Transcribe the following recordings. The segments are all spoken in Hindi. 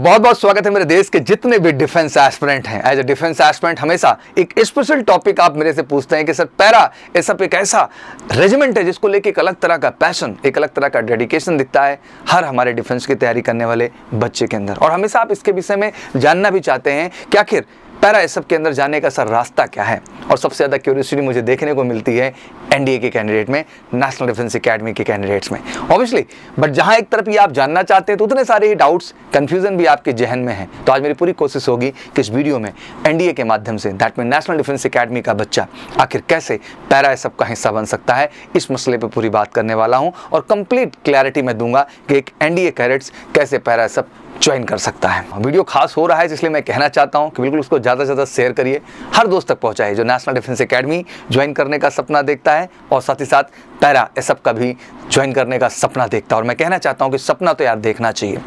बहुत बहुत स्वागत है मेरे देश के जितने भी डिफेंस एस्पिरेंट हैं। एज ए डिफेंस एस्पिरेंट हमेशा एक स्पेशल टॉपिक आप मेरे से पूछते हैं कि सर पैरा ये सब एक ऐसा रेजिमेंट है जिसको लेके एक अलग तरह का पैशन, एक अलग तरह का डेडिकेशन दिखता है हर हमारे डिफेंस की तैयारी करने वाले बच्चे के अंदर। और हमेशा आप इसके विषय में जानना भी चाहते हैं कि आखिर पैरा एस के अंदर जाने का सर रास्ता क्या है। और सबसे ज़्यादा क्यूरियोसिटी मुझे देखने को मिलती है एनडीए के कैंडिडेट में, नेशनल डिफेंस एकेडमी के कैंडिडेट्स में ऑब्वियसली। बट जहां एक तरफ ये आप जानना चाहते हैं तो उतने सारे डाउट्स, कंफ्यूजन भी आपके जहन में है। तो आज मेरी पूरी कोशिश होगी कि इस वीडियो में एनडीए के माध्यम से, that mean national defence academy का बच्चा आखिर कैसे पैरा एस का हिस्सा बन सकता है, इस मसले पर पूरी बात करने वाला हूँ। और कंप्लीट क्लैरिटी मैं दूंगा कि एक एनडीए कैडेट्स कैसे पैरा एस ज्वाइन कर सकता है। वीडियो खास हो रहा है इसलिए मैं कहना चाहता हूं कि बिल्कुल उसको ज़्यादा से ज़्यादा शेयर करिए, हर दोस्त तक पहुंचाइए जो नेशनल डिफेंस एकेडमी ज्वाइन करने का सपना देखता है और साथ ही साथ पैरा एस का भी ज्वाइन करने का सपना देखता है। और मैं कहना चाहता हूं कि सपना तो यार देखना चाहिए।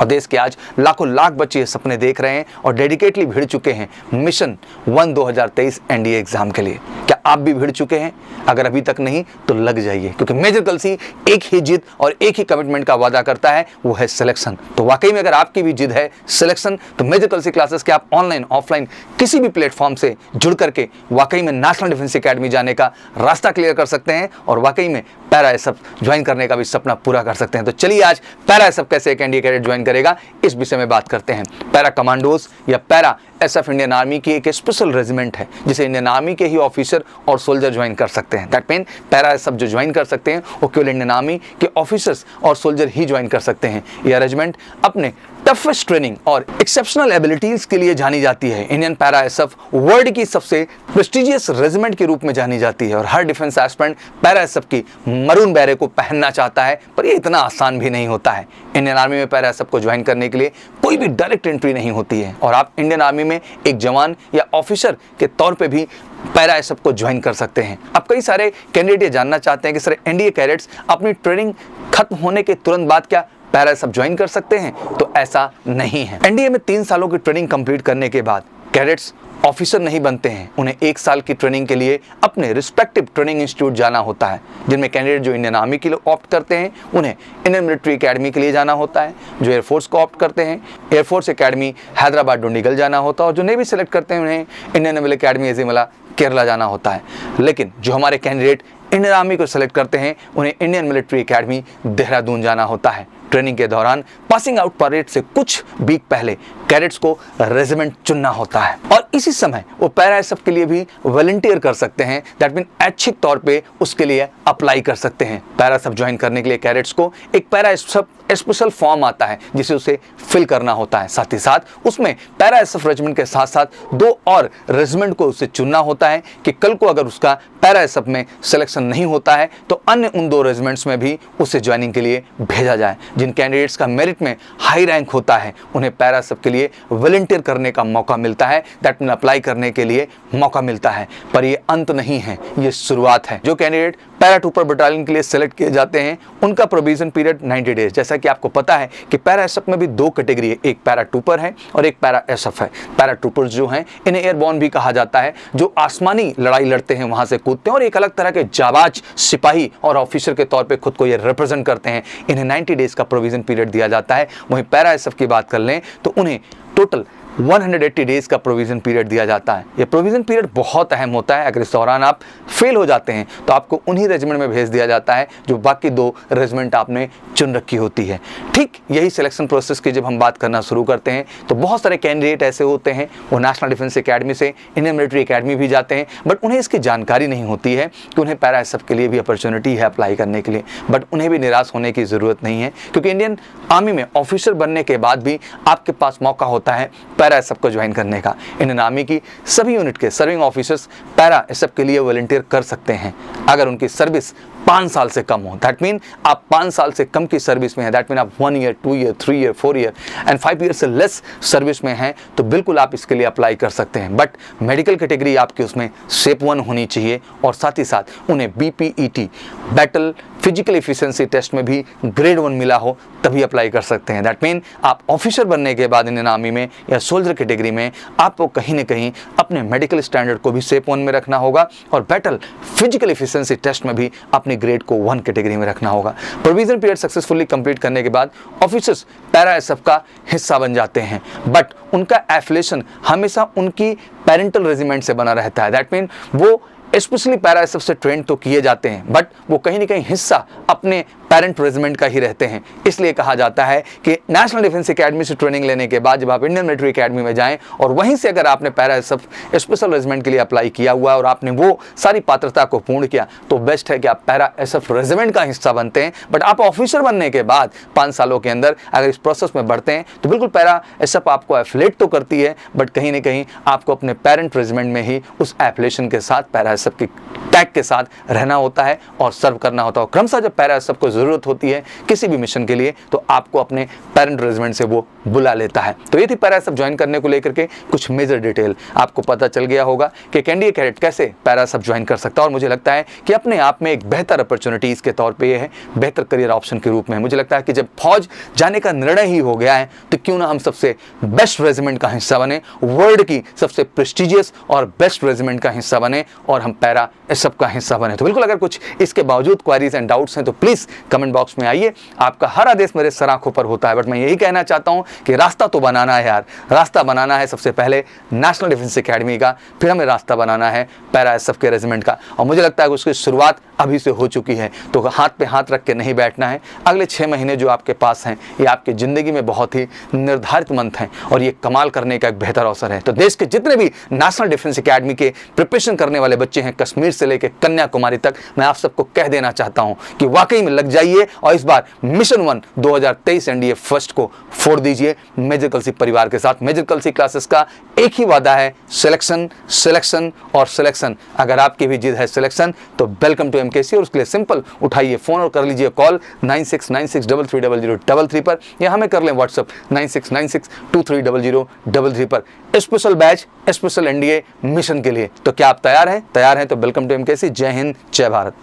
और देश के आज लाखों लाख बच्चे ये सपने देख रहे हैं और डेडिकेटली भिड़ चुके हैं मिशन 1 2023 एनडीए एग्जाम के लिए। क्या आप भी भिड़ चुके हैं? अगर अभी तक नहीं तो लग जाइए, क्योंकि मेजर कलसी एक ही जिद और एक ही कमिटमेंट का वादा करता है, वो है सिलेक्शन। तो वाकई में अगर आपकी भी जिद है सिलेक्शन, तो मेजर कलसी क्लासेस के आप ऑनलाइन ऑफलाइन किसी भी प्लेटफॉर्म से जुड़ करके वाकई में नेशनल डिफेंस एकेडमी जाने का रास्ता क्लियर कर सकते हैं और वाकई में पैरा एस ज्वाइन करने का भी सपना पूरा कर सकते हैं। तो चलिए आज पैरा एस कैसे एक एनडीए कैडेट ज्वाइन करेगा इस विषय में बात करते हैं। पैरा कमांडोज या पैरा एसएफ इंडियन आर्मी की एक स्पेशल रेजिमेंट है जिसे इंडियन आर्मी के ही ऑफिसर और सोल्जर ज्वाइन कर सकते हैं। दैट मीन पैरा एसएफ जो ज्वाइन कर सकते हैं वो केवल इंडियन आर्मी के ऑफिसर्स और सोल्जर ही ज्वाइन कर सकते हैं। यह रेजिमेंट अपने टफेस्ट ट्रेनिंग और एक्सेप्शनल एबिलिटीज के लिए जानी जाती है। इंडियन पैरा एसएफ वर्ल्ड की सबसे प्रेस्टिजियस रेजिमेंट के रूप में जानी जाती है और हर डिफेंस एस्पिरेंट पैरा एसएफ की मरून बैरे को पहनना चाहता है, पर ये इतना आसान भी नहीं होता है। इंडियन आर्मी में पैरा एसएफ को ज्वाइन करने के लिए कोई भी डायरेक्ट एंट्री नहीं होती है और आप इंडियन आर्मी में एक जवान या ऑफिसर के तौर पे भी पैरा एसएफ को ज्वाइन कर सकते हैं। अब कई सारे कैंडिडेट ये जानना चाहते हैं कि सर एनडीए कैडेट्स अपनी ट्रेनिंग खत्म होने के तुरंत बाद क्या पैरा एसएफ ज्वाइन कर सकते हैं? तो ऐसा नहीं है। एनडीए में 3 सालों की ट्रेनिंग कंप्लीट करने के बाद कैडेट्स ऑफिसर नहीं बनते हैं। उन्हें 1 साल की ट्रेनिंग के लिए अपने रिस्पेक्टिव ट्रेनिंग इंस्टीट्यूट जाना होता है, जिनमें कैंडिडेट जो इंडियन आर्मी के लिए ऑप्ट करते हैं उन्हें इंडियन मिलिट्री एकेडमी के लिए जाना होता है, जो एयरफोर्स को ऑप्ट करते हैं एयरफोर्स एकेडमी हैदराबाद डुंडिगल जाना होता है और जो नेवी सेलेक्ट करते हैं उन्हें इंडियन नेवल एकेडमी एजिमला केरला जाना होता है। लेकिन जो हमारे कैंडिडेट इंडियन आर्मी को सेलेक्ट करते हैं उन्हें इंडियन मिलिट्री एकेडमी देहरादून जाना होता है। ट्रेनिंग के दौरान पासिंग आउट परेड से कुछ वीक पहले कैडेट्स को रेजिमेंट चुनना होता है और इसी समय वो पैरा एसएफ के लिए भी वॉलंटियर कर सकते हैं। दैट मीन ऐच्छिक तौर पे उसके लिए अप्लाई कर सकते हैं। पैरा एसएफ ज्वाइन करने के लिए कैडेट्स को एक पैरा एसएफ स्पेशल फॉर्म आता है जिसे उसे फिल करना होता है। साथ ही साथ उसमें पैरा एसएफ रेजिमेंट के साथ साथ 2 और रेजिमेंट को उसे चुनना होता है कि कल को अगर उसका पैरा एसएफ में सिलेक्शन नहीं होता है तो अन्य उन 2 रेजिमेंट्स में भी उसे ज्वाइनिंग के लिए भेजा जाए। जिन कैंडिडेट्स का मेरिट में हाई रैंक होता है उन्हें पैरा एसएफ के लिए वॉलंटियर करने का मौका मिलता है, दैट मीन अप्लाई करने के लिए मौका मिलता है। पर ये अंत नहीं है, ये शुरुआत है। जो कैंडिडेट पैरा ट्रूपर बटालियन के लिए सेलेक्ट किए जाते हैं उनका प्रोविजन पीरियड 90 डेज। जैसा कि आपको पता है कि पैरा एसएफ में भी 2 कैटेगरी है, एक पैरा ट्रूपर है और एक पैरा एसएफ है। पैरा ट्रूपर्स जो हैं इन्हें एयरबॉर्न भी कहा जाता है, जो आसमानी लड़ाई लड़ते हैं, वहां से कूदते हैं और एक अलग तरह के जाबाज सिपाही और ऑफिसर के तौर पे खुद को ये रिप्रेजेंट करते हैं। इन्हें 90 डेज का प्रोविजन पीरियड दिया जाता है। वहीं पैरा एसएफ की बात कर लें तो उन्हें टोटल 180 डेज का प्रोविजन पीरियड दिया जाता है। ये प्रोविजन पीरियड बहुत अहम होता है। अगर इस दौरान आप फेल हो जाते हैं तो आपको उन्हीं रेजिमेंट में भेज दिया जाता है जो बाकी 2 रेजिमेंट आपने चुन रखी होती है। ठीक यही सिलेक्शन प्रोसेस की जब हम बात करना शुरू करते हैं तो बहुत सारे कैंडिडेट ऐसे होते हैं वो नेशनल डिफेंस एकेडमी से इंडियन मिलिट्री एकेडमी भी जाते हैं, बट उन्हें इसकी जानकारी नहीं होती है कि उन्हें पैरा एसएफ के लिए भी अपॉर्चुनिटी है अप्लाई करने के लिए। बट उन्हें भी निराश होने की ज़रूरत नहीं है, क्योंकि इंडियन आर्मी में ऑफिसर बनने के बाद भी आपके पास मौका होता है पैरा एसएफ को ज्वाइन करने का। इंडियन आर्मी की सभी यूनिट के सर्विंग ऑफिसर्स पैरा एसएफ के लिए वॉलंटियर कर सकते हैं अगर उनकी सर्विस 5 साल से कम हो। दैट मीन आप 5 साल से कम की सर्विस में है, दैट मीन आप 1 year 2 year 3 year 4 year and 5 year से लेस सर्विस में हैं तो बिल्कुल आप इसके लिए अप्लाई कर सकते हैं। बट मेडिकल कैटेगरी आपकी उसमें शेप 1 होनी चाहिए और साथ ही साथ उन्हें BPET battle physical efficiency test में भी ग्रेड 1 मिला हो तभी अप्लाई कर सकते हैं। दैट मीन आप ऑफिसर बनने के बाद इंडियन आर्मी में या सोल्जर कैटेगरी में आपको कहीं ना कहीं अपने मेडिकल स्टैंडर्ड को भी शेप 1 में रखना होगा और बैटल फिजिकल एफिशिएंसी टेस्ट में भी अपनी ग्रेड को 1 कैटेगरी में रखना होगा। प्रोविजन पीरियड सक्सेसफुली कंप्लीट करने के बाद ऑफिसर्स पैरा एसएफ का हिस्सा बन जाते हैं, बट उनका एफिलिएशन हमेशा उनकी पेरेंटल रेजिमेंट से बना रहता है। दैट मीन वो स्पेशली पैरा एसएफ से ट्रेन तो किए जाते हैं, बट वो कहीं ना कहीं हिस्सा अपने पेरेंट रेजिमेंट का ही रहते हैं। इसलिए कहा जाता है कि नेशनल डिफेंस एकेडमी से ट्रेनिंग लेने के बाद जब आप इंडियन मिलिट्री एकेडमी में जाएं और वहीं से अगर आपने पैरा एसएफ स्पेशल रेजिमेंट के लिए अप्लाई किया हुआ है और आपने वो सारी पात्रता को पूर्ण किया, तो बेस्ट है कि आप पैरा एसएफ रेजिमेंट का हिस्सा बनते हैं। बट आप ऑफिसर बनने के बाद 5 सालों के अंदर अगर इस प्रोसेस में बढ़ते हैं तो बिल्कुल पैरा एसएफ आपको एफिलेट तो करती है, बट कहीं ना कहीं आपको अपने पेरेंट रेजिमेंट में ही उस एफिलेशन के साथ पैरा एसएफ की टैग के साथ रहना होता है और सर्व करना होता है। क्रमशः जब पैरा एसएफ को जरूरत होती है किसी भी मिशन के लिए तो आपको अपने पेरेंट रेजिमेंट से वो बुला लेता है। तो ये थी पैरा एसएफ ज्वाइन करने को लेकर के कुछ मेजर डिटेल। आपको पता चल गया होगा कि एनडीए कैडेट कैसे पैरा एसएफ ज्वाइन कर सकता है, और मुझे लगता है कि अपने आप में एक बेहतर अपॉर्चुनिटीज के तौर पर यह है, बेहतर करियर ऑप्शन के रूप में। मुझे लगता है कि जब फौज जाने का निर्णय ही हो गया है तो क्यों ना हम सबसे बेस्ट रेजिमेंट का हिस्सा बने, वर्ल्ड की सबसे प्रेस्टिजियस और बेस्ट रेजिमेंट का हिस्सा बने और हम पैरा एसएफ का हिस्सा बने। तो बिल्कुल अगर कुछ इसके बावजूद क्वेरीज एंड डाउट्स हैं तो प्लीज कमेंट बॉक्स में आइए। आपका हर आदेश मेरे सर आंखों पर होता है, बट मैं यही कहना चाहता हूं कि रास्ता तो बनाना है यार, रास्ता बनाना है सबसे पहले नेशनल डिफेंस एकेडमी का, फिर हमें रास्ता बनाना है पैरा एसएफ के रेजिमेंट का। और मुझे लगता है कि उसकी शुरुआत अभी से हो चुकी है, तो हाथ पे हाथ रख के नहीं बैठना है। अगले 6 महीने जो आपके पास हैं ये आपकी जिंदगी में बहुत ही निर्धारित मंथ हैं और ये कमाल करने का एक बेहतर अवसर है। तो देश के जितने भी नेशनल डिफेंस एकेडमी के प्रिपरेशन करने वाले बच्चे हैं, कश्मीर से लेकर कन्याकुमारी तक, मैं आप सबको कह देना चाहता हूं कि वाकई में लग जाइए और इस बार मिशन 1 2023 एनडीए फर्स्ट को फोड़ दीजिए मेजर कलसी परिवार के साथ। मेजर कलसी क्लासेस का एक ही वादा है, सिलेक्शन, सिलेक्शन और सिलेक्शन। अगर आपकी भी जिद है सिलेक्शन तो वेलकम टू एमकेसी, और उसके लिए सिंपल उठाइए फोन और कर लीजिए कॉल 9696330033 पर, या हमें कर लें व्हाट्सएप 9696230033 पर। Special batch, special NDA mission के लिए। तो क्या आप तैयार हैं? तैयार हैं तो वेलकम टू एमकेसी। जय हिंद, जय भारत।